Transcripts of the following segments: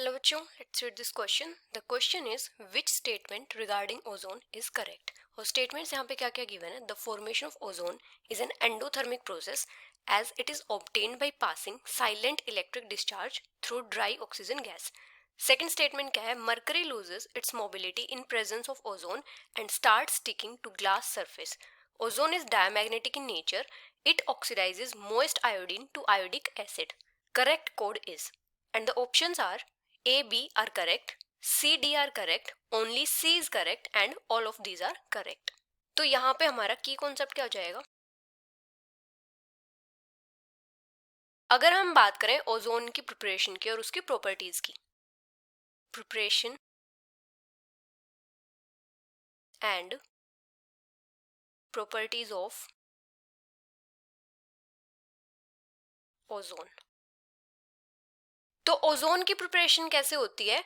Hello बच्चों, let's read this question. The question is which statement regarding ozone is correct? और statements यहाँ पे क्या क्या given है? The formation of ozone is an endothermic process as it is obtained by passing silent electric discharge through dry oxygen gas. Second statement क्या है? Mercury loses its mobility in presence of ozone and starts sticking to glass surface. Ozone is diamagnetic in nature. It oxidizes moist iodine to iodic acid. Correct code is, and the options are A, B are correct, C, D are correct, only C is correct and all of these are correct. तो यहाँ पे हमारा की concept क्या हो जाएगा? अगर हम बात करें ओजोन की प्रिपरेशन की और उसकी प्रॉपर्टीज की, preparation and properties of ozone. तो ओजोन की प्रिपरेशन कैसे होती है?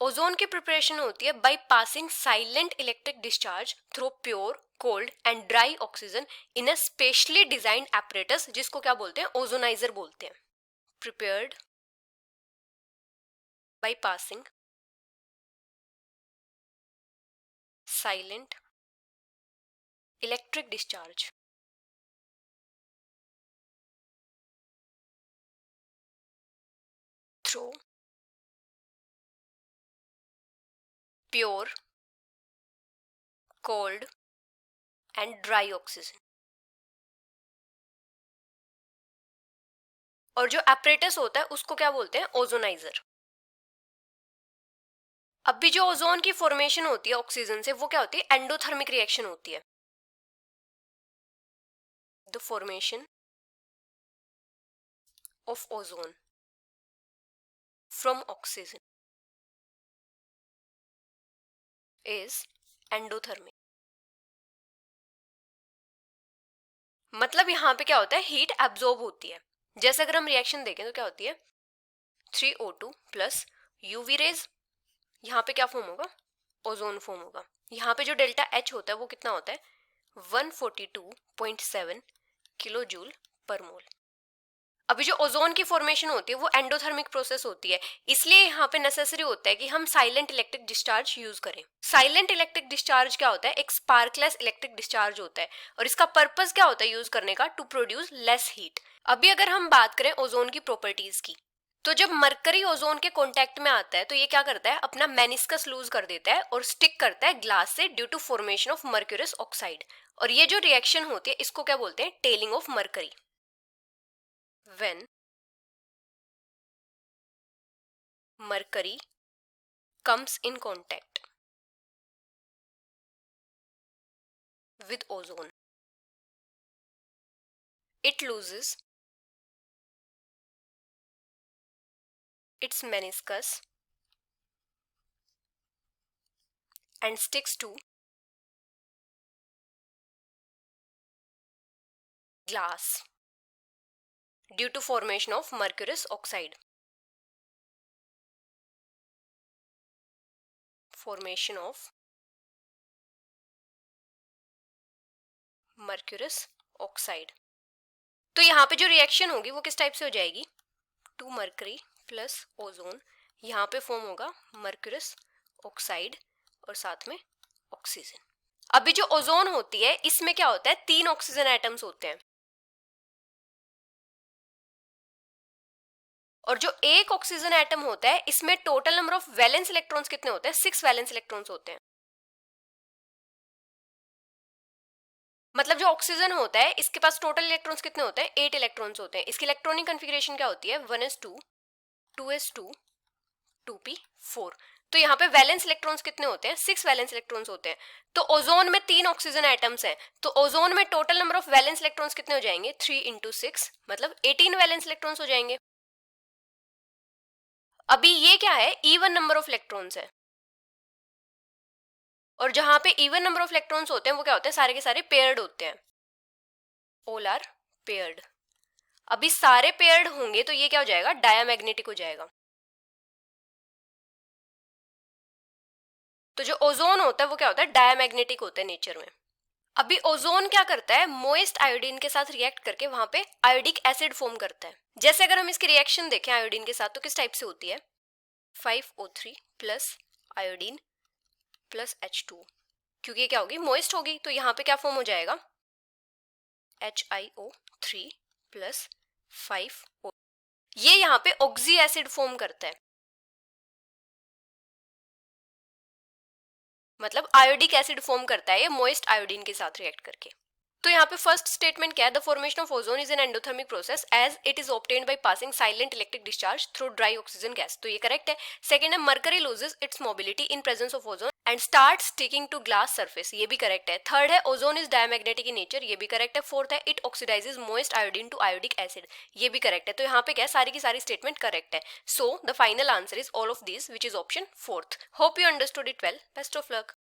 ओजोन की प्रिपरेशन होती है bye passing silent electric discharge through pure, cold and dry oxygen in a specially designed apparatus, जिसको क्या बोलते हैं? ओजोनाइजर बोलते हैं। Prepared by passing silent electric discharge through pure, cold and dry oxygen. और जो एपरेटस होता है उसको क्या बोलते हैं? ओजोनाइजर। अब भी जो ओजोन की फॉर्मेशन होती है ऑक्सीजन से, वो क्या होती है? एंडोथर्मिक रिएक्शन होती है। The formation of ozone from oxygen is endothermic. मतलब यहाँ पे क्या होता है? हीट एब्जॉर्ब होती है। जैसे अगर हम रिएक्शन देखें तो क्या होती है? 3O2 प्लस यूवी रेज, यहाँ पे क्या फॉर्म होगा? ओजोन फॉर्म होगा। यहाँ पे जो डेल्टा एच होता है वो कितना होता है? 142.7 किलो जूल पर मोल। अभी जो ओजोन की फॉर्मेशन होती है वो एंडोथर्मिक प्रोसेस होती है, इसलिए यहाँ पे नेसेसरी होता है कि हम साइलेंट इलेक्ट्रिक डिस्चार्ज यूज करें। साइलेंट इलेक्ट्रिक डिस्चार्ज क्या होता है? एक स्पार्कलेस इलेक्ट्रिक डिस्चार्ज होता है और इसका पर्पस क्या होता है यूज करने का? To produce less heat. अभी अगर हम बात करें ओजोन की प्रॉपर्टीज की, तो जब मरकरी ओजोन के कांटेक्ट में आता है तो ये क्या करता है? अपना मेनिस्कस लूज कर देता है और स्टिक करता है ग्लास से due to formation of mercurous oxide. और ये जो रिएक्शन होती है इसको क्या बोलते हैं? Telling of mercury. When mercury comes in contact with ozone, it loses its meniscus and sticks to glass due to formation of mercurous oxide. Formation of mercurous oxide. तो यहाँ पे जो रिएक्शन होगी वो किस टाइप से हो जाएगी? 2 मर्करी प्लस ओजोन, यहाँ पे फॉर्म होगा मर्क्यूरस ऑक्साइड और साथ में ऑक्सीजन। अभी जो ओजोन होती है इसमें क्या होता है? 3 ऑक्सीजन एटम्स होते हैं और जो एक ऑक्सीजन एटम होता है इसमें total number of valence electrons कितने होते हैं? 6 वैलेंस इलेक्ट्रॉन्स होते हैं। मतलब जो ऑक्सीजन होता है इसके पास टोटल इलेक्ट्रॉन्स कितने होते हैं? 8 इलेक्ट्रॉन्स होते हैं। इसकी इलेक्ट्रॉनिक कॉन्फ़िगरेशन क्या होती है? 1s2 2s2 2p4। तो यहाँ पे वैलेंस इलेक्ट्रॉन्स कितने होते हैं? 6 वैलेंस इलेक्ट्रॉन्स होते हैं। तो ओजोन में 3 ऑक्सीजन एटम्स हैं, तो ओजोन में total number of valence electrons कितने हो जाएंगे? 3 इंटू 6 मतलब 18 वैलेंस इलेक्ट्रॉन्स हो जाएंगे। अभी ये क्या है? इवन नंबर ऑफ इलेक्ट्रॉन्स है और जहां पे इवन नंबर ऑफ इलेक्ट्रॉन्स होते हैं वो क्या होते हैं? सारे के सारे पेयर्ड होते हैं। All are paired. अभी सारे पेयर्ड होंगे तो ये क्या हो जाएगा? डायामैग्नेटिक हो जाएगा। तो जो ओजोन होता है वो क्या होता है? डायामैग्नेटिक होता है नेचर में। अभी ओजोन क्या करता है? मोइस्ट आयोडीन के साथ रिएक्ट करके वहां पे आयोडिक एसिड फॉर्म करता है। जैसे अगर हम इसकी रिएक्शन देखें आयोडीन के साथ तो किस टाइप से होती है? 5O3 plus iodine plus H2, क्योंकि ये क्या होगी, मॉइस्ट होगी, तो यहाँ पे क्या फॉर्म हो जाएगा, HiO3 प्लस 5O। ये यहाँ पे ऑक्सी एसिड फॉर्म करता है, मतलब आयोडिक एसिड फॉर्म करता है ये मॉइस्ट आयोडीन के साथ रिएक्ट करके। तो यहाँ पे फर्स्ट स्टेटमेंट क्या है, the formation of ozone is an endothermic process as it is obtained by passing silent electric discharge through dry oxygen gas, तो ये करेक्ट है। सेकंड है, mercury loses its mobility in presence of ozone and start sticking to glass surface, ये भी correct है। Third है, ozone is diamagnetic in nature, ये भी करेक्ट है। फोर्थ है, it oxidises moist iodine to iodic acid, ये भी करेक्ट है। तो यहाँ पे क्या है, सारी की सारी स्टेटमेंट करेक्ट है। So the final answer is all of this, which is option fourth. Hope you understood it well, best of luck.